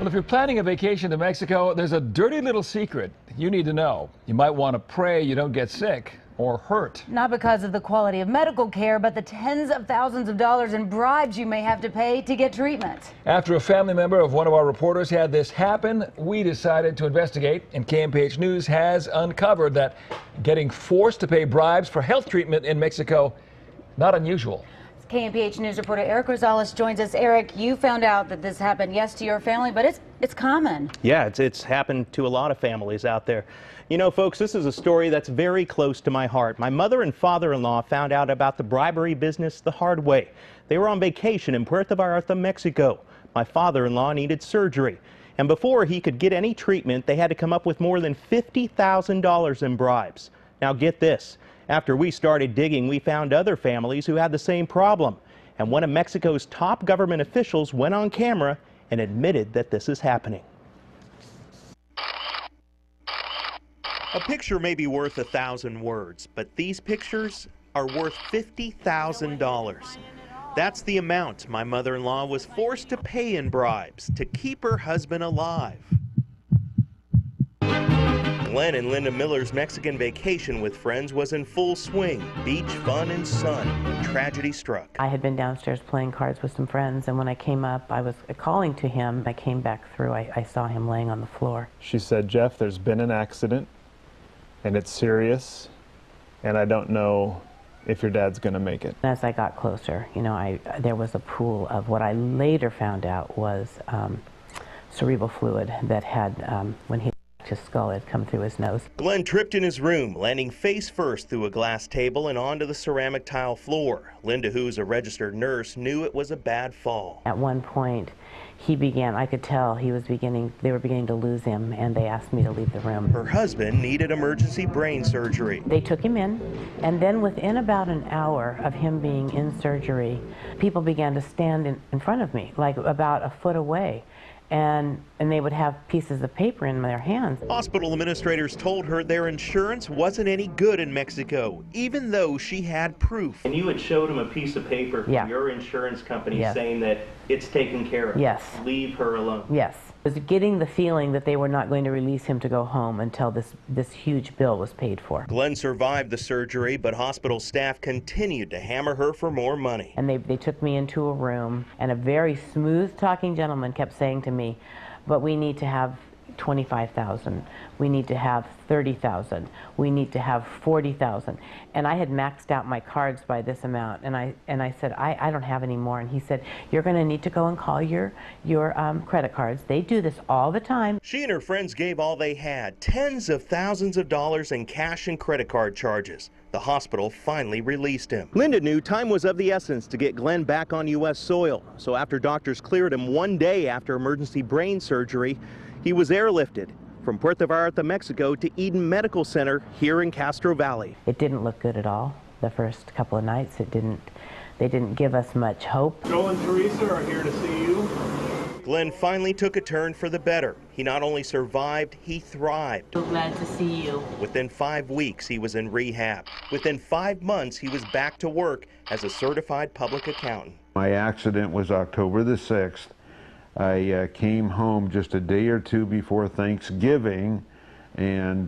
Well, if you're planning a vacation to Mexico, there's a dirty little secret you need to know. You might want to pray you don't get sick or hurt. Not because of the quality of medical care, but the tens of thousands of dollars in bribes you may have to pay to get treatment. After a family member of one of our reporters had this happen, we decided to investigate, and KMPH News has uncovered that getting forced to pay bribes for health treatment in Mexico, not unusual. KMPH News reporter Erik Rosales joins us. Erik, you found out that this happened, yes, to your family, but it's common. Yeah, it's happened to a lot of families out there. You know, folks, this is a story that's very close to my heart. My mother and father-in-law found out about the bribery business the hard way. They were on vacation in Puerto Vallarta, Mexico. My father-in-law needed surgery, and before he could get any treatment, they had to come up with more than $50,000 in bribes. Now get this. After we started digging, we found other families who had the same problem. And one of Mexico's top government officials went on camera and admitted that this is happening. A picture may be worth 1,000 words, but these pictures are worth $50,000. That's the amount my mother-in-law was forced to pay in bribes to keep her husband alive. Glenn and Linda Miller's Mexican vacation with friends was in full swing. Beach, fun, and sun when tragedy struck. I had been downstairs playing cards with some friends, and when I came up, I was calling to him. I came back through. I saw him laying on the floor. She said, "Jeff, there's been an accident, and it's serious, and I don't know if your dad's going to make it." As I got closer, you know, there was a pool of what I later found out was cerebral fluid that had, when he his skull had come through his nose. Glenn tripped in his room, landing face first through a glass table and onto the ceramic tile floor. Linda, who's a registered nurse, knew it was a bad fall. At one point, I could tell they were beginning to lose him, and they asked me to leave the room. Her husband needed emergency brain surgery. They took him in, and then within about an hour of him being in surgery, people began to stand in front of me, like about a foot away. And they would have pieces of paper in their hands. Hospital administrators told her their insurance wasn't any good in Mexico, even though she had proof. And you had showed them a piece of paper from your insurance company saying that it's taken care of. Yes. Leave her alone. Yes. I was getting the feeling that they were not going to release him to go home until this huge bill was paid for. Glenn survived the surgery, but hospital staff continued to hammer her for more money. And they took me into a room, and a very smooth-talking gentleman kept saying to me, "But we need to have 25,000. We need to have 30,000. We need to have 40,000. And I had maxed out my cards by this amount, and I said, I don't have any more. And he said, "You're going to need to go and call your credit cards. They do this all the time." She and her friends gave all they had, tens of thousands of dollars in cash and credit card charges. The hospital finally released him. Linda knew time was of the essence to get Glenn back on U.S. soil. So after doctors cleared him one day after emergency brain surgery, he was airlifted from Puerto Vallarta, Mexico to Eden Medical Center here in Castro Valley. It didn't look good at all. The first couple of nights, they didn't give us much hope. Joel and Teresa are here to see you. Glenn finally took a turn for the better. He not only survived, he thrived. So glad to see you. Within 5 weeks, he was in rehab. Within 5 months, he was back to work as a certified public accountant. My accident was October the 6th. I came home just a day or two before Thanksgiving, and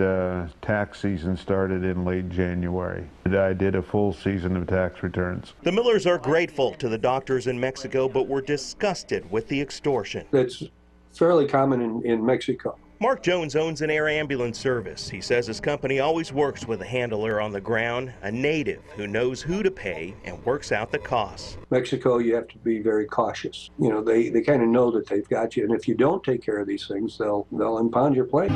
tax season started in late January. I did a full season of tax returns. The Millers are grateful to the doctors in Mexico, but were disgusted with the extortion. It's fairly common in Mexico. Mark Jones owns an air ambulance service. He says his company always works with a handler on the ground, a native who knows who to pay and works out the costs. Mexico, you have to be very cautious. You know, they kind of know that they've got you, and if you don't take care of these things, they'll impound your plane.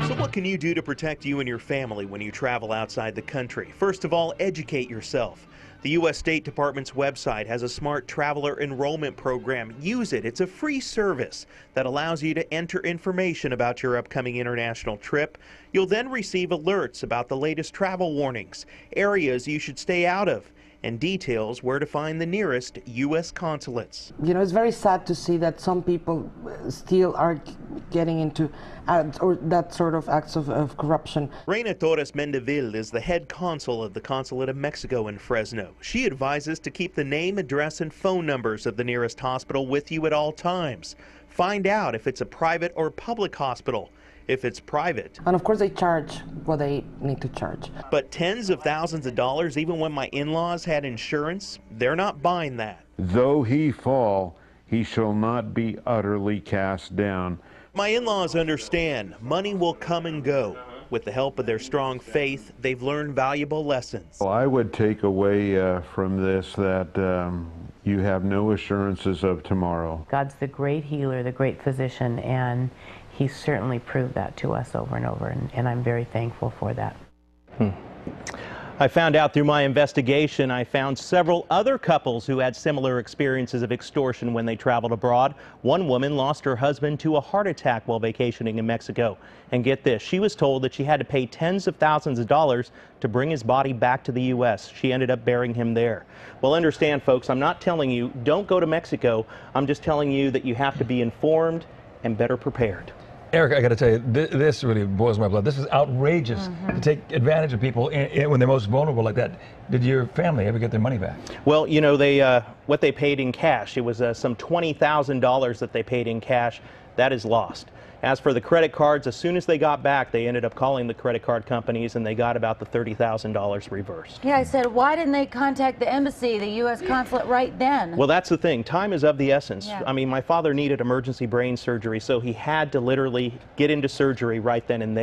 So what can you do to protect you and your family when you travel outside the country? First of all, educate yourself. The U.S. State Department's website has a smart traveler enrollment program. Use it. It's a free service that allows you to enter information about your upcoming international trip. You'll then receive alerts about the latest travel warnings, areas you should stay out of, and details where to find the nearest U.S. consulates. You know, it's very sad to see that some people still are getting into or that sort of acts of corruption. Reina Torres Mendeville is the head consul of the Consulate of Mexico in Fresno. She advises to keep the name, address, and phone numbers of the nearest hospital with you at all times. Find out if it's a private or public hospital. If it's private. And of course they charge what they need to charge. But tens of thousands of dollars, even when my in-laws had insurance, they're not buying that. Though he fall, he shall not be utterly cast down. My in-laws understand money will come and go. With the help of their strong faith, they've learned valuable lessons. Well, I would take away from this that you have no assurances of tomorrow. God's the great healer, the great physician, and He certainly proved that to us over and over, and I'm very thankful for that. I found out through my investigation, I found several other couples who had similar experiences of extortion when they traveled abroad. One woman lost her husband to a heart attack while vacationing in Mexico. And get this, she was told that she had to pay tens of thousands of dollars to bring his body back to the U.S. She ended up burying him there. Well, understand, folks, I'm not telling you don't go to Mexico. I'm just telling you that you have to be informed and better prepared. Eric, I got to tell you, this really boils my blood. This is outrageous to take advantage of people when they're most vulnerable like that. Did your family ever get their money back? Well, you know, what they paid in cash, it was some $20,000 that they paid in cash. That is lost. As for the credit cards, as soon as they got back, they ended up calling the credit card companies and they got about the $30,000 reversed. Yeah, I said, why didn't they contact the embassy, the U.S. consulate right then? Well, that's the thing. Time is of the essence. Yeah. I mean, my father needed emergency brain surgery, so he had to literally get into surgery right then and there.